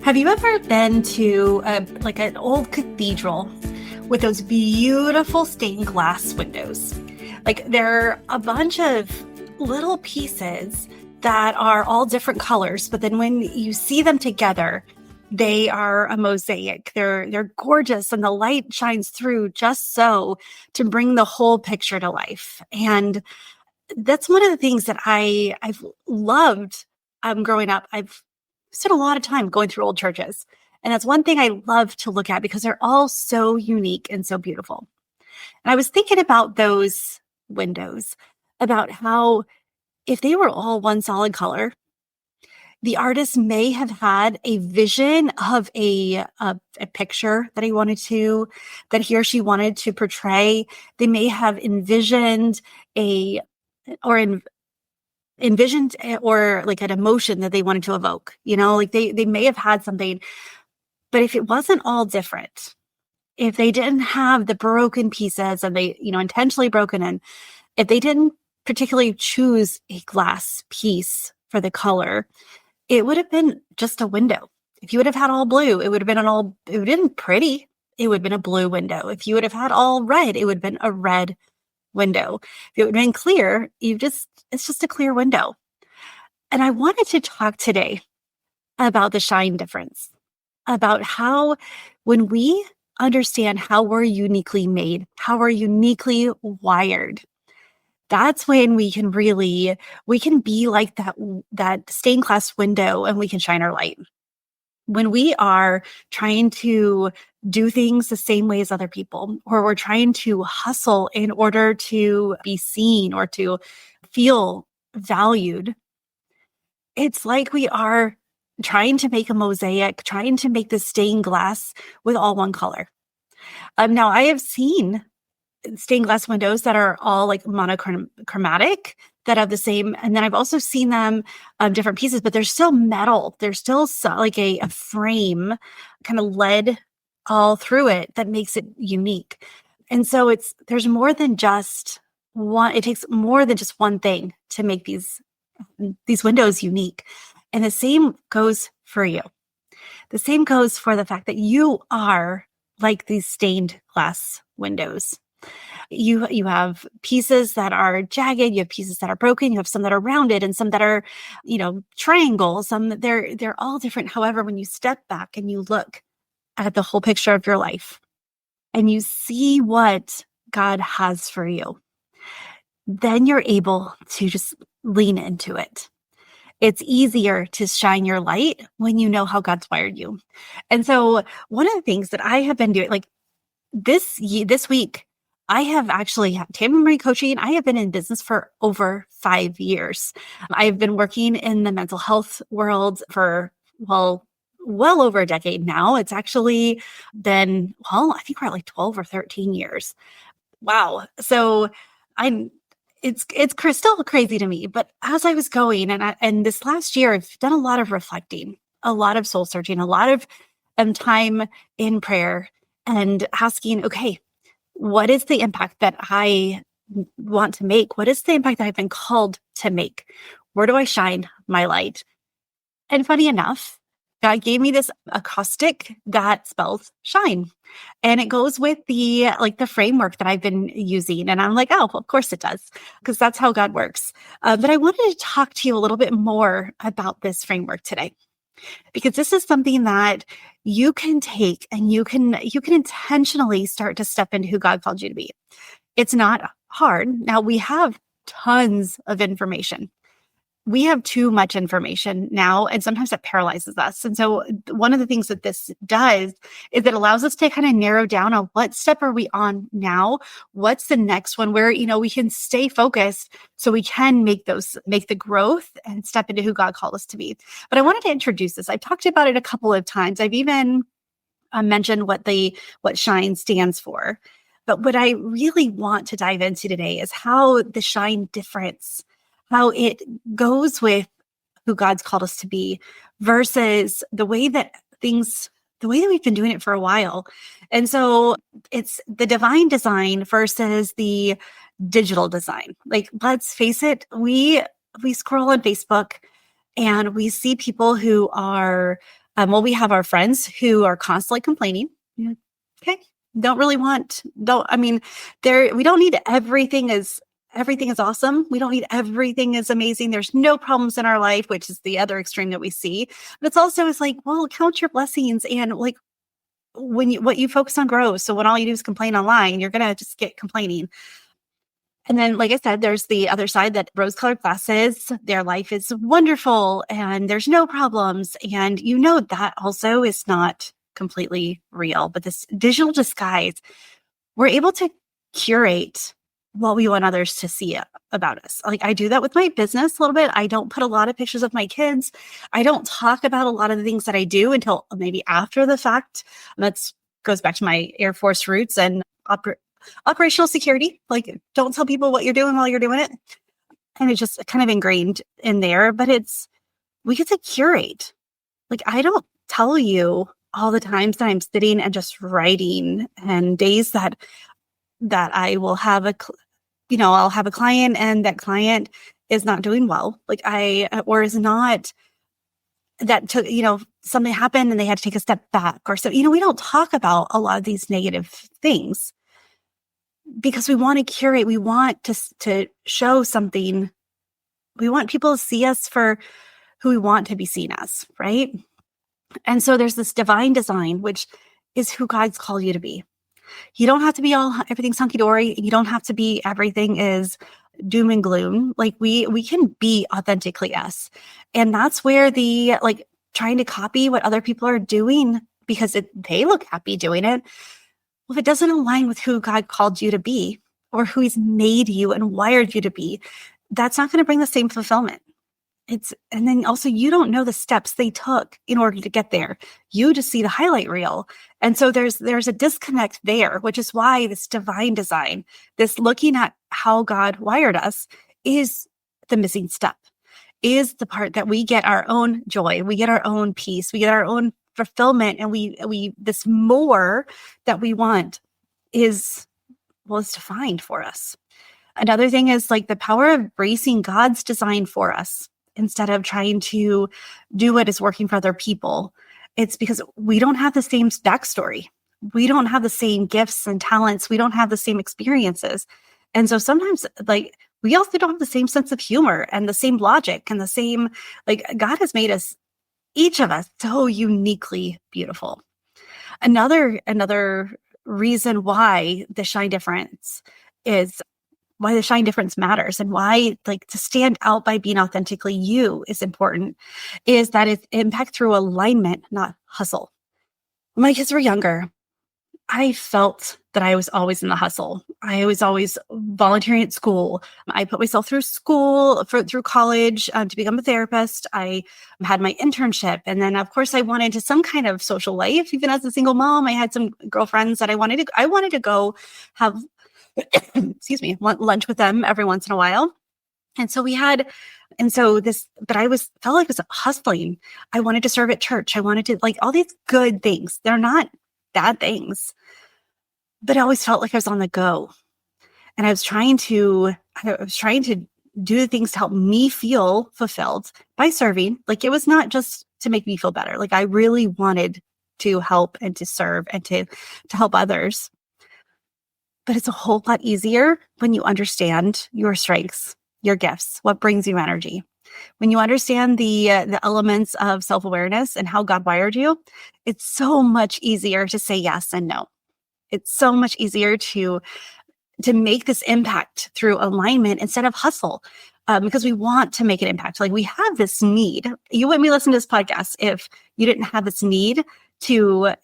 Have you ever been to like an old cathedral with those beautiful stained glass windows? Like there are a bunch of little pieces that are all different colors, but then when you see them together, they are a mosaic. They're gorgeous and the light shines through just so to bring the whole picture to life. And that's one of the things that I've loved growing up. I've spent a lot of time going through old churches. And that's one thing I love to look at because they're all so unique and so beautiful. And I was thinking about those windows, about how if they were all one solid color, the artist may have had a vision of a picture that that he or she wanted to portray. They may have envisioned a or envisioned or like an emotion that they wanted to evoke, like they may have had something, but if it wasn't all different, if they didn't have the broken pieces and they, intentionally broken in, if they didn't particularly choose a glass piece for the color, it would have been just a window. If you would have had all blue, it would have been it would have been pretty. It would have been a blue window. If you would have had all red, it would have been a red window. If it would have been clear, it's just a clear window. And I wanted to talk today about the shine difference, about how when we understand how we're uniquely made, how we're uniquely wired, that's when we can be like that stained glass window and we can shine our light. When we are trying to do things the same way as other people, or we're trying to hustle in order to be seen or to feel valued, it's like we are trying to make a mosaic, trying to make this stained glass with all one color. Now, I have seen stained glass windows that are all like monochromatic, that have the same. And then I've also seen them different pieces, but they're still metal. There's still like a frame, kind of lead all through it that makes it unique. And so there's more than just one. It takes more than just one thing to make these windows unique. And the same goes for you. The same goes for the fact that you are like these stained glass windows. You have pieces that are jagged, you have pieces that are broken, you have some that are rounded and some that are, triangles, some they're all different. However, when you step back and you look at the whole picture of your life and you see what God has for you, then you're able to just lean into it. It's easier to shine your light when you know how God's wired you. And so one of the things that I have been doing, like this week, I have actually had Tammy Marie coaching. I have been in business for over 5 years. I've been working in the mental health world for, well over a decade now. It's actually been, I think we're at like 12 or 13 years. Wow. So it's still crazy to me. But as I was going and this last year, I've done a lot of reflecting, a lot of soul searching, a lot of time in prayer and asking, okay, what is the impact that I want to make? What is the impact that I've been called to make? Where do I shine my light? And funny enough, God gave me this acrostic that spells shine. And it goes with the framework that I've been using. And I'm like, oh, well, of course it does, because that's how God works. But I wanted to talk to you a little bit more about this framework today, because this is something that you can take and you can intentionally start to step into who God called you to be. It's not hard. Now, we have tons of information. We have too much information now, and sometimes that paralyzes us. And so one of the things that this does is it allows us to kind of narrow down on what step are we on now? What's the next one where, we can stay focused so we can make the growth and step into who God called us to be. But I wanted to introduce this. I've talked about it a couple of times. I've even mentioned what shine stands for. But what I really want to dive into today is how the shine difference, how it goes with who God's called us to be versus the way that we've been doing it for a while. And so it's the divine design versus the digital design. Like, let's face it, we scroll on Facebook and we see people who are Well, we have our friends who are constantly complaining. Yeah. Okay. I mean, we don't need everything is awesome. We don't need everything is amazing. There's no problems in our life, which is the other extreme that we see. But it's like, well, count your blessings, and like what you focus on grows. So when all you do is complain online, you're going to just get complaining. And then, like I said, there's the other side, that rose-colored glasses, their life is wonderful and there's no problems. And that also is not completely real. But this digital disguise, we're able to curate what we want others to see about us. Like, I do that with my business a little bit. I don't put a lot of pictures of my kids. I don't talk about a lot of the things that I do until maybe after the fact. That goes back to my Air Force roots and operational security. Like, don't tell people what you're doing while you're doing it. And it's just kind of ingrained in there, but we get to curate. Like, I don't tell you all the times that I'm sitting and just writing, and days that I will have I'll have a client and that client is not doing well. Or is not, that took, something happened and they had to take a step back, or so, we don't talk about a lot of these negative things because we want to curate. We want to show something. We want people to see us for who we want to be seen as, right? And so there's this divine design, which is who God's called you to be. You don't have to be everything's hunky-dory. You don't have to be everything is doom and gloom. Like, we can be authentically us. And that's where the trying to copy what other people are doing because they look happy doing it. Well, if it doesn't align with who God called you to be or who he's made you and wired you to be, that's not going to bring the same fulfillment. And then also, you don't know the steps they took in order to get there. You just see the highlight reel. And so there's a disconnect there, which is why this divine design, this looking at how God wired us, is the missing step, is the part that we get our own joy, we get our own peace, we get our own fulfillment, and we this more that we want is defined for us. Another thing is the power of embracing God's design for us instead of trying to do what is working for other people. It's because we don't have the same backstory. We don't have the same gifts and talents. We don't have the same experiences. And so sometimes we also don't have the same sense of humor and the same logic and the same, God has made us, each of us, so uniquely beautiful. Another reason why the shine difference matters, and why to stand out by being authentically you is important, is that it's impact through alignment, not hustle. When my kids were younger, I felt that I was always in the hustle. I was always volunteering at school. I put myself through through college to become a therapist. I had my internship. And then, of course, I wanted to some kind of social life. Even as a single mom, I had some girlfriends that I wanted to go have lunch with them every once in a while. And so but I felt like I was hustling. I wanted to serve at church. I wanted to all these good things. They're not bad things, but I always felt like I was on the go. And I was trying to do the things to help me feel fulfilled by serving. It was not just to make me feel better. I really wanted to help and to serve and to help others. But it's a whole lot easier when you understand your strengths, your gifts, what brings you energy. When you understand the elements of self-awareness and how God wired you, it's so much easier to say yes and no. It's so much easier to make this impact through alignment instead of hustle, because we want to make an impact. We have this need. You wouldn't be listening to this podcast if you didn't have this need to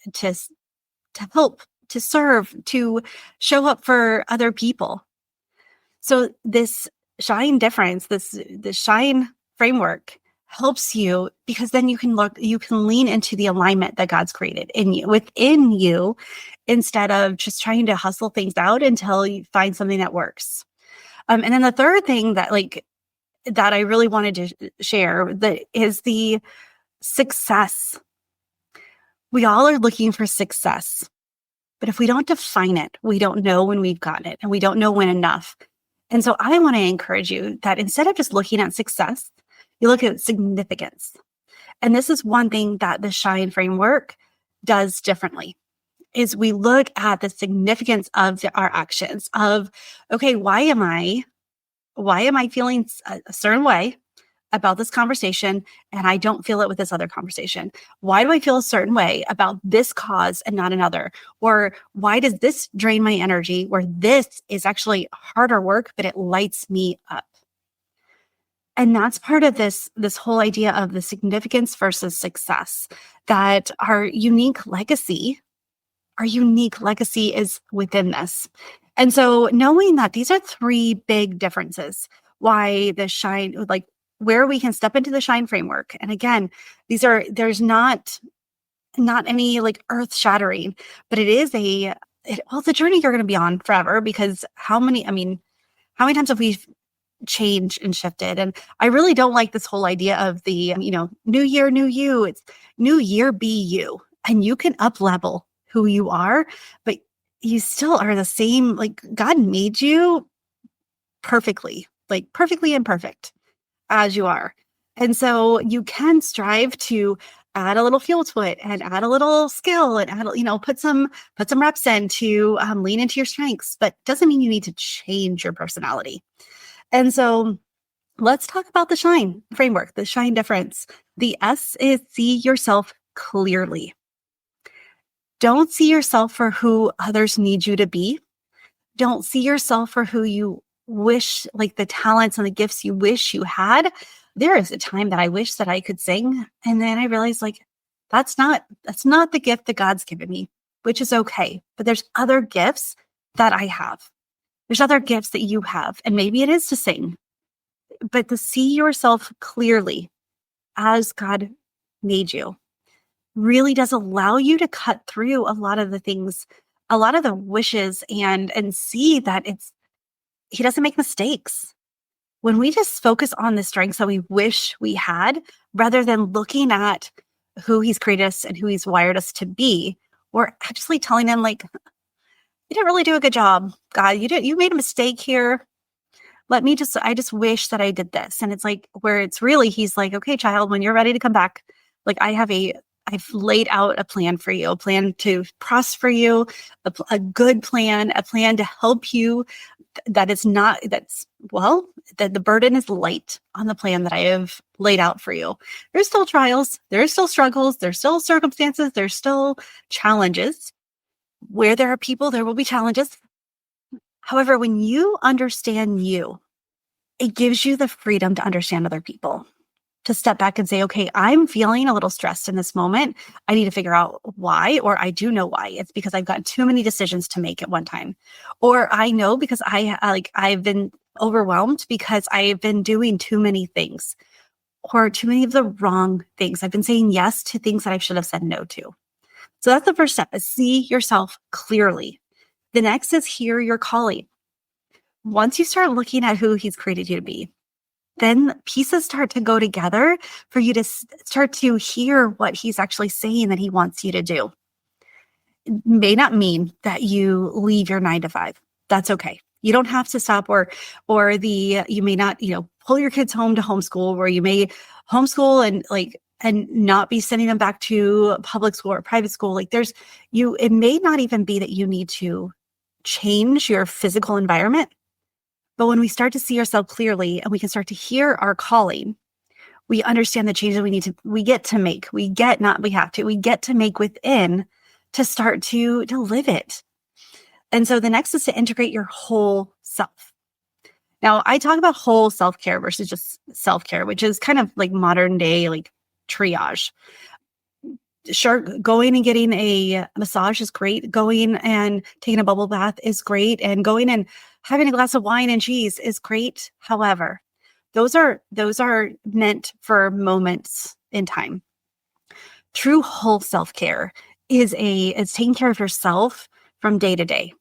help, to serve, to show up for other people. So this shine difference, this shine framework helps you, because then you can lean into the alignment that God's created within you, instead of just trying to hustle things out until you find something that works. And then the third thing that I really wanted to share, that is the success. We all are looking for success. But if we don't define it, we don't know when we've gotten it, and we don't know when enough. And so I want to encourage you that instead of just looking at success, you look at significance. And this is one thing that the shine framework does differently, is we look at the significance of our actions of, okay, why am I feeling a certain way about this conversation and I don't feel it with this other conversation? Why do I feel a certain way about this cause and not another? Or why does this drain my energy where this is actually harder work, but it lights me up? And that's part of this whole idea of the significance versus success, that our unique legacy is within this. And so knowing that these are three big differences, why the shine, like where we can step into the shine framework. And again, there's not any like earth shattering, but it's a journey you're going to be on forever, because how many times have we changed and shifted? And I really don't like this whole idea of the, new year, new you. It's new year, be you. And you can up level who you are, but you still are the same. Like God made you perfectly, like perfectly imperfect as you are. And so you can strive to add a little fuel to it and add a little skill and put some reps in to lean into your strengths, but doesn't mean you need to change your personality. And so let's talk about the shine framework, the shine difference. The S is see yourself clearly. Don't see yourself for who others need you to be. Don't see yourself for who you wish, like the talents and the gifts you wish you had. There is a time that I wish that I could sing. And then I realized like, that's not the gift that God's given me, which is okay. But there's other gifts that I have. There's other gifts that you have. And maybe it is to sing, but to see yourself clearly as God made you really does allow you to cut through a lot of the things, a lot of the wishes, and see that he doesn't make mistakes. When we just focus on the strengths that we wish we had, rather than looking at who he's created us and who he's wired us to be, we're actually telling him like, you didn't really do a good job, God. You made a mistake here. I just wish that I did this. And it's like, where it's really, he's like, okay, child, when you're ready to come back, like I've laid out a plan for you, a plan to prosper you, a good plan, a plan to help you. That the burden is light on the plan that I have laid out for you. There's still trials, there's still struggles, there's still circumstances, there's still challenges. Where there are people, there will be challenges. However, when you understand you, it gives you the freedom to understand other people, to step back and say, okay, I'm feeling a little stressed in this moment. I need to figure out why, or I do know why. It's because I've got too many decisions to make at one time. Or I know because I've been overwhelmed because I've been doing too many things, or too many of the wrong things. I've been saying yes to things that I should have said no to. So that's the first step, is see yourself clearly. The next is hear your calling. Once you start looking at who he's created you to be, then pieces start to go together for you to start to hear what he's actually saying that he wants you to do. It may not mean that you leave your 9 to 5. That's okay. You don't have to stop, you may not, pull your kids home to homeschool, where you may homeschool and not be sending them back to public school or private school. It may not even be that you need to change your physical environment. But when we start to see ourselves clearly and we can start to hear our calling, we understand the changes we get to make within to start to live it. And so the next is to integrate your whole self. Now, I talk about whole self-care versus just self-care, which is kind of like modern day, like triage. Sure, going and getting a massage is great. Going and taking a bubble bath is great. And going and having a glass of wine and cheese is great. However, those are meant for moments in time. True whole self-care is taking care of yourself from day to day.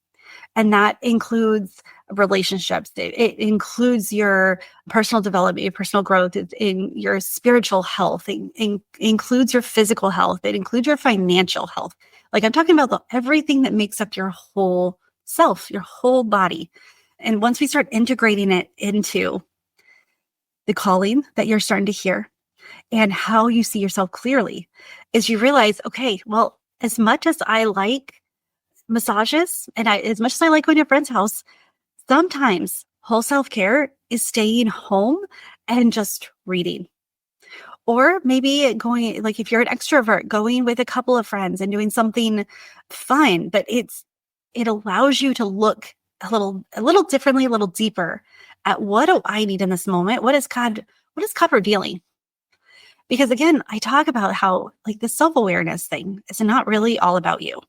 And that includes relationships. It includes your personal development, your personal growth, in your spiritual health. It includes your physical health. It includes your financial health. Like I'm talking about everything that makes up your whole self, your whole body. And once we start integrating it into the calling that you're starting to hear, and how you see yourself clearly is you realize, okay, well, as much as I like massages and as much as I like going to a friend's house, sometimes whole self-care is staying home and just reading. Or maybe going, like if you're an extrovert, going with a couple of friends and doing something fun, but it allows you to look a little differently, a little deeper at what do I need in this moment? What is God revealing? Because again, I talk about how like the self-awareness thing is not really all about you.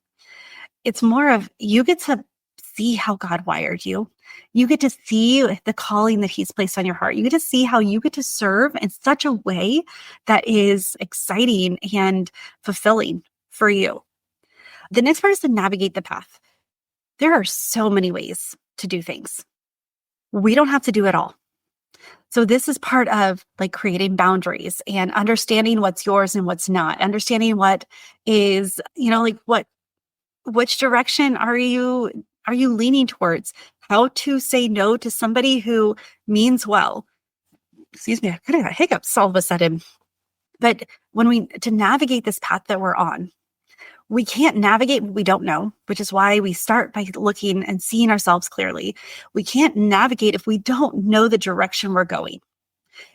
It's more of you get to see how God wired you. You get to see the calling that He's placed on your heart. You get to see how you get to serve in such a way that is exciting and fulfilling for you. The next part is to navigate the path. There are so many ways to do things. We don't have to do it all. So this is part of like creating boundaries and understanding what's yours and what's not, understanding what is, like which direction are you leaning towards? How to say no to somebody who means well. Excuse me, I kind of got hiccups all of a sudden. But to navigate this path that we're on, we can't navigate what we don't know, which is why we start by looking and seeing ourselves clearly. We can't navigate if we don't know the direction we're going.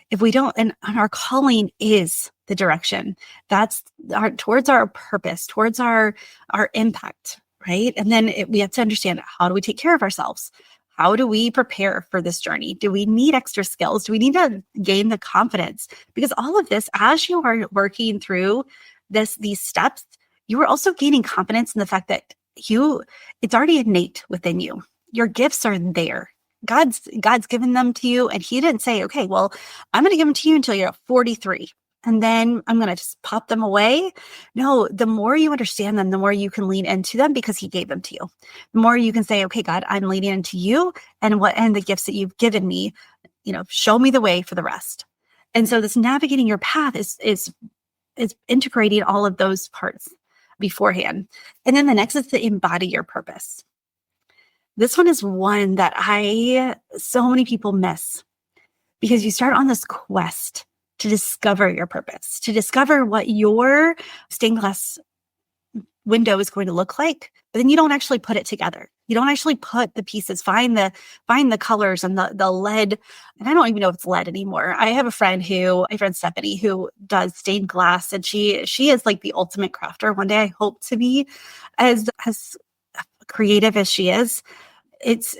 If we don't, and our calling is the direction. That's towards our purpose, towards our impact, right? And then we have to understand, how do we take care of ourselves? How do we prepare for this journey? Do we need extra skills? Do we need to gain the confidence? Because all of this, as you are working through these steps, you are also gaining confidence in the fact that it's already innate within you. Your gifts are there. God's given them to you, and He didn't say, okay, well, I'm going to give them to you until you're 43. And then I'm going to just pop them away. No, the more you understand them, the more you can lean into them because He gave them to you. The more you can say, okay, God, I'm leaning into you and the gifts that you've given me, show me the way for the rest. And so this navigating your path is integrating all of those parts beforehand. And then the next is to embody your purpose. This one is one that so many people miss because you start on this quest to discover your purpose, to discover what your stained glass window is going to look like, but then you don't actually put it together. You don't actually put the pieces, find the colors and the lead. And I don't even know if it's lead anymore. I have a friend Stephanie, who does stained glass, and she is like the ultimate crafter. One day I hope to be as creative as she is.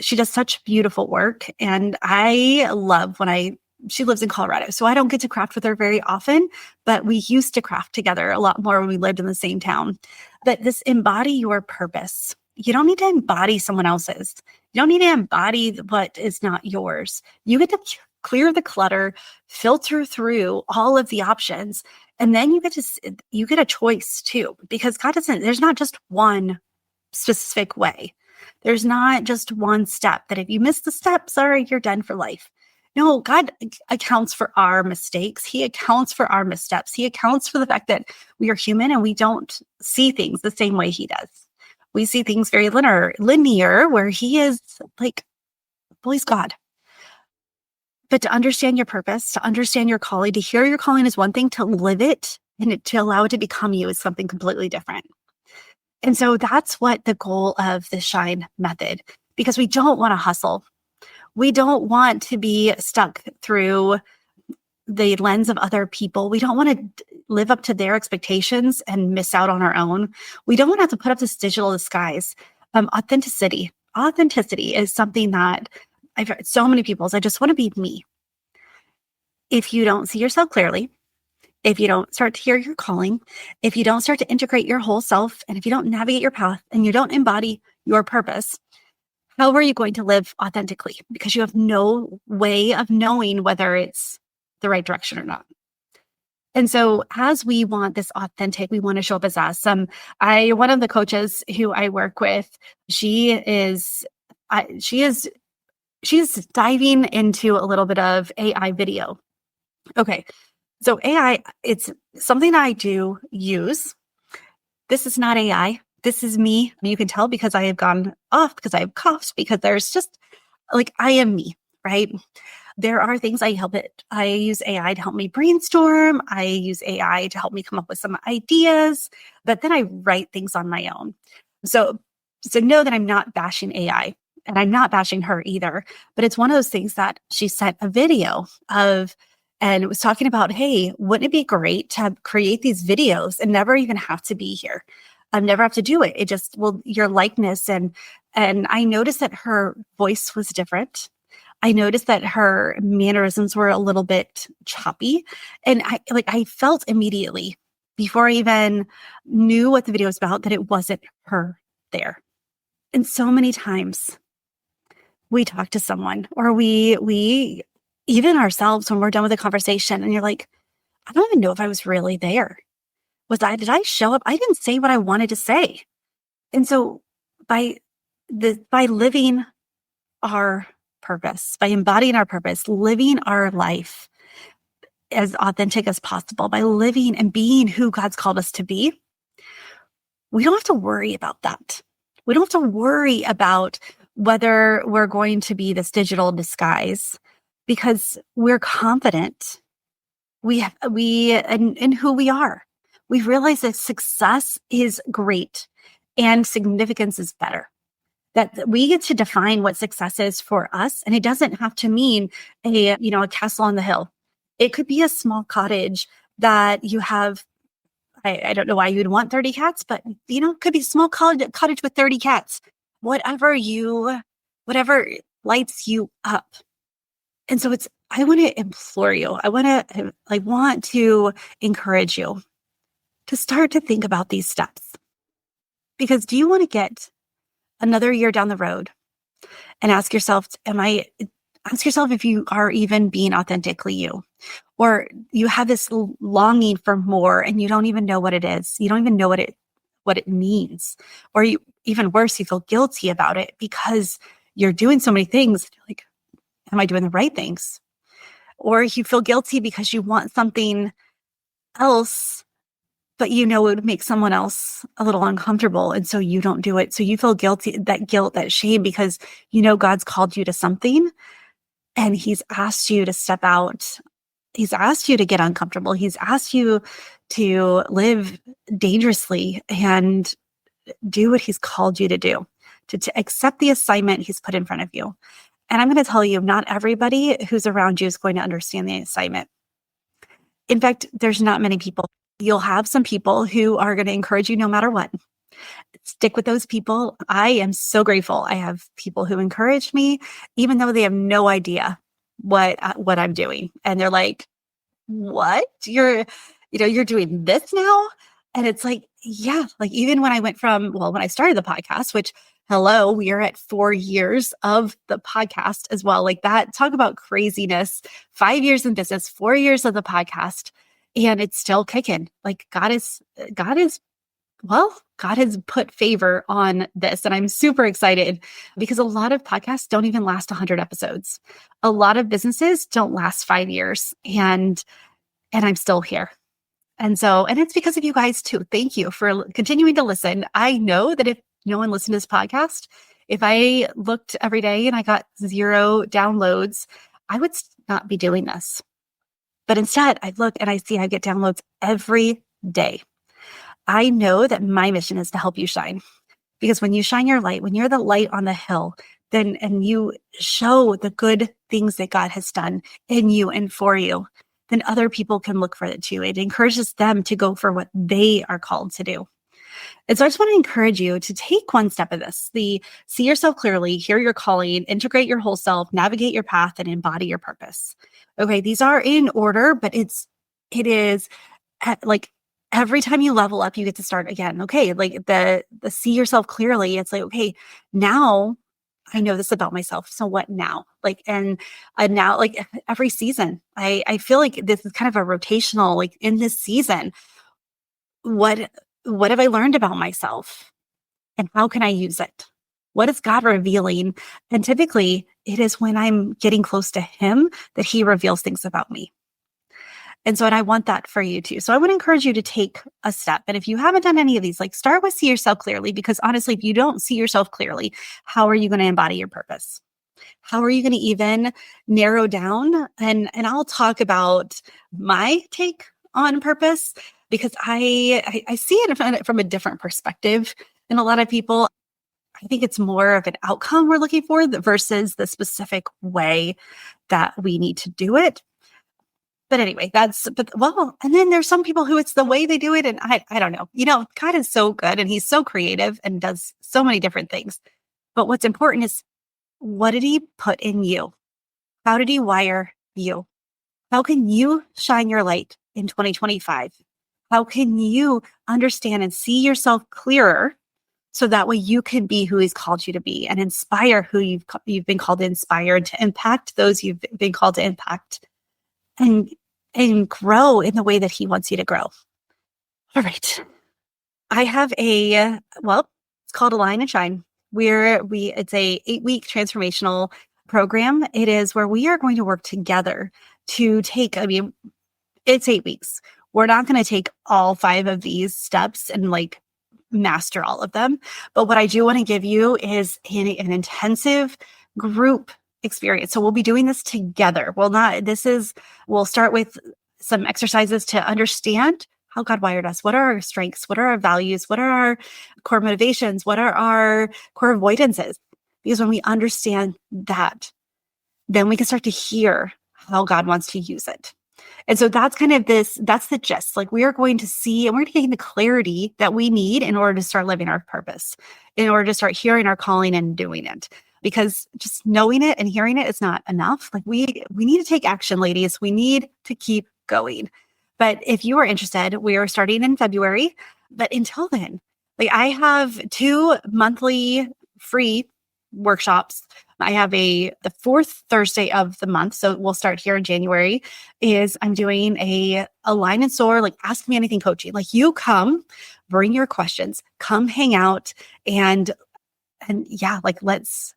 She does such beautiful work, and I love she lives in Colorado, so I don't get to craft with her very often, but we used to craft together a lot more when we lived in the same town. But this embody your purpose. You don't need to embody someone else's. You don't need to embody what is not yours. You get to clear the clutter, filter through all of the options, and then you get a choice too, because there's not just one specific way. There's not just one step that if you miss the step, sorry, you're done for life. No, God accounts for our mistakes. He accounts for our missteps. He accounts for the fact that we are human and we don't see things the same way He does. We see things very linear, where He is like, well, He's God. But to understand your purpose, to understand your calling, to hear your calling is one thing, to live it and to allow it to become you is something completely different. And so that's what the goal of the Shine method, because we don't want to hustle. We don't want to be stuck through the lens of other people. We don't want to live up to their expectations and miss out on our own. We don't want to have to put up this digital disguise. Authenticity is something that I've heard so many people say, I just want to be me. If you don't see yourself clearly, if you don't start to hear your calling, if you don't start to integrate your whole self, and if you don't navigate your path and you don't embody your purpose, how are you going to live authentically? Because you have no way of knowing whether it's the right direction or not. And so as we want this authentic, we want to show up as us. One of the coaches who I work with, she's diving into a little bit of AI video. Okay. So AI, it's something I do use. This is not AI. This is me. You can tell because I have gone off, because I have coughs, because there's just like, I am me, right? There are things I use AI to help me brainstorm. I use AI to help me come up with some ideas, but then I write things on my own. So, so know that I'm not bashing AI and I'm not bashing her either, but it's one of those things that she sent a video of, and it was talking about, hey, wouldn't it be great to create these videos and never even have to be here? I never have to do it. It just will your likeness and I noticed that her voice was different. I noticed that her mannerisms were a little bit choppy. And I felt immediately before I even knew what the video was about that it wasn't her there. And so many times we talk to someone or we even ourselves when we're done with a conversation and you're like, I don't even know if I was really there. Did I show up? I didn't say what I wanted to say. And so by living our purpose, by embodying our purpose, living our life as authentic as possible, by living and being who God's called us to be, we don't have to worry about that. We don't have to worry about whether we're going to be this digital disguise because we're confident in who we are. We realize that success is great and significance is better. That we get to define what success is for us. And it doesn't have to mean a castle on the hill. It could be a small cottage that you have. I don't know why you'd want 30 cats, but it could be a small cottage with 30 cats. Whatever lights you up. And so I want to implore you. I want to encourage you to start to think about these steps. Because do you want to get another year down the road and ask yourself if you are even being authentically you, or you have this longing for more and you don't even know what it is. You don't even know what it means, or even worse, you feel guilty about it because you're doing so many things. You're like, am I doing the right things? Or you feel guilty because you want something else, but it would make someone else a little uncomfortable. And so you don't do it. So you feel guilty, that guilt, that shame, because God's called you to something and he's asked you to step out. He's asked you to get uncomfortable. He's asked you to live dangerously and do what he's called you to do, to accept the assignment he's put in front of you. And I'm going to tell you, not everybody who's around you is going to understand the assignment. In fact, there's not many people. You'll have some people who are going to encourage you no matter what. Stick with those people. I am so grateful. I have people who encourage me, even though they have no idea what I'm doing. And they're like, what? You're doing this now? And it's like, yeah, like even when when I started the podcast, which hello, we are at 4 years of the podcast as well. Like that, talk about craziness. 5 years in business, 4 years of the podcast, and it's still kicking. Like God has put favor on this. And I'm super excited because a lot of podcasts don't even last 100 episodes. A lot of businesses don't last 5 years. And I'm still here. And it's because of you guys too. Thank you for continuing to listen. I know that if no one listened to this podcast, if I looked every day and I got 0 downloads, I would not be doing this. But instead, I look and I see I get downloads every day. I know that my mission is to help you shine. Because when you shine your light, when you're the light on the hill, and you show the good things that God has done in you and for you, then other people can look for it too. It encourages them to go for what they are called to do. And so I just want to encourage you to take one step of this, see yourself clearly, hear your calling, integrate your whole self, navigate your path, and embody your purpose. Okay, these are in order, but it is like every time you level up, you get to start again. Okay, like the see yourself clearly. It's like, okay, now I know this about myself. So what now? Like, and now, like every season, I feel like this is kind of a rotational, like in this season, what have I learned about myself and how can I use it? What is God revealing? And typically it is when I'm getting close to him that he reveals things about me. And I want that for you too. So I would encourage you to take a step. And if you haven't done any of these, like start with see yourself clearly, because honestly, if you don't see yourself clearly, how are you going to embody your purpose? How are you going to even narrow down? And I'll talk about my take on purpose because I see it from a different perspective than a lot of people. I think it's more of an outcome we're looking for versus the specific way that we need to do it. But anyway, and then there's some people who it's the way they do it. And I don't know, God is so good and he's so creative and does so many different things. But what's important is, what did he put in you? How did he wire you? How can you shine your light in 2025? How can you understand and see yourself clearer so that way you can be who he's called you to be and inspire who you've been called to inspire and to impact those you've been called to impact and grow in the way that he wants you to grow. All right. I have it's called Align and Shine. It's a 8-week transformational program. It is where we are going to work together to it's 8 weeks. We're not going to take all 5 of these steps and master all of them. But what I do want to give you is an intensive group experience. So we'll be doing this together. We'll start with some exercises to understand how God wired us. What are our strengths? What are our values? What are our core motivations? What are our core avoidances? Because when we understand that, then we can start to hear how God wants to use it. And so that's that's the gist. We are going to see, and we're going to gain the clarity that we need in order to start living our purpose, in order to start hearing our calling and doing it. Because just knowing it and hearing it is not enough. We need to take action, ladies. We need to keep going. But if you are interested, we are starting in February. But until then, I have 2 monthly free workshops. I have the 4th Thursday of the month. So we'll start here in January. I'm doing a Align and Soar, Ask Me Anything coaching. You come, bring your questions, come hang out, and yeah, let's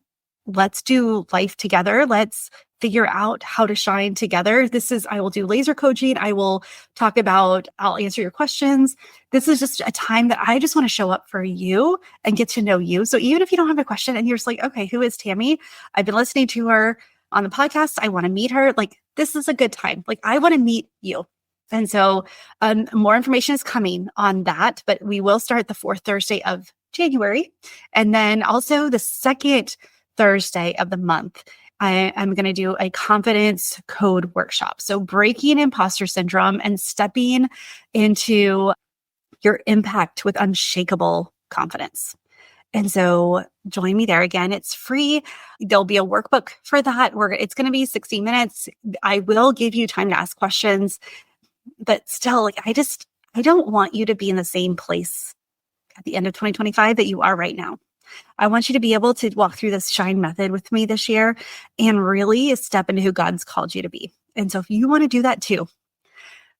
do life together. Let's figure out how to shine together. I will do laser coaching. I'll answer your questions. This is just a time that I just want to show up for you and get to know you. So even if you don't have a question and you're just okay, who is Tammy? I've been listening to her on the podcast. I want to meet her. This is a good time. I want to meet you. And so more information is coming on that, but we will start the 4th Thursday of January. And then also the 2nd Thursday of the month, I'm going to do a confidence code workshop. So breaking imposter syndrome and stepping into your impact with unshakable confidence. And so join me there. Again, it's free. There'll be a workbook for that. It's going to be 60 minutes. I will give you time to ask questions, but still, I don't want you to be in the same place at the end of 2025 that you are right now. I want you to be able to walk through this shine method with me this year and really step into who God's called you to be. And so if you want to do that too,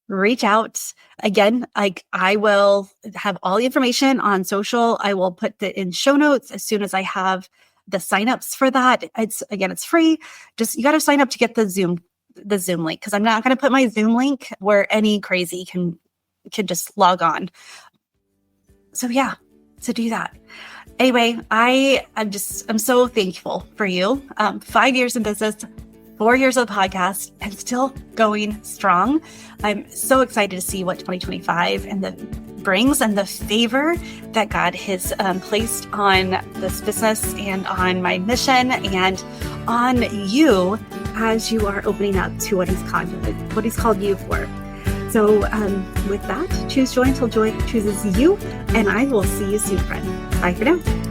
reach out. Again, I will have all the information on social. I will put it in show notes as soon as I have the signups for that. It's free. Just, you got to sign up to get the Zoom link, because I'm not going to put my Zoom link where any crazy can just log on. So yeah, to do that. Anyway, I'm so thankful for you. 5 years in business, 4 years of the podcast, and still going strong. I'm so excited to see what 2025 brings and the favor that God has placed on this business and on my mission and on you as you are opening up to what He's called you for. So with that, choose joy until joy chooses you, and I will see you soon, friend. Bye for now.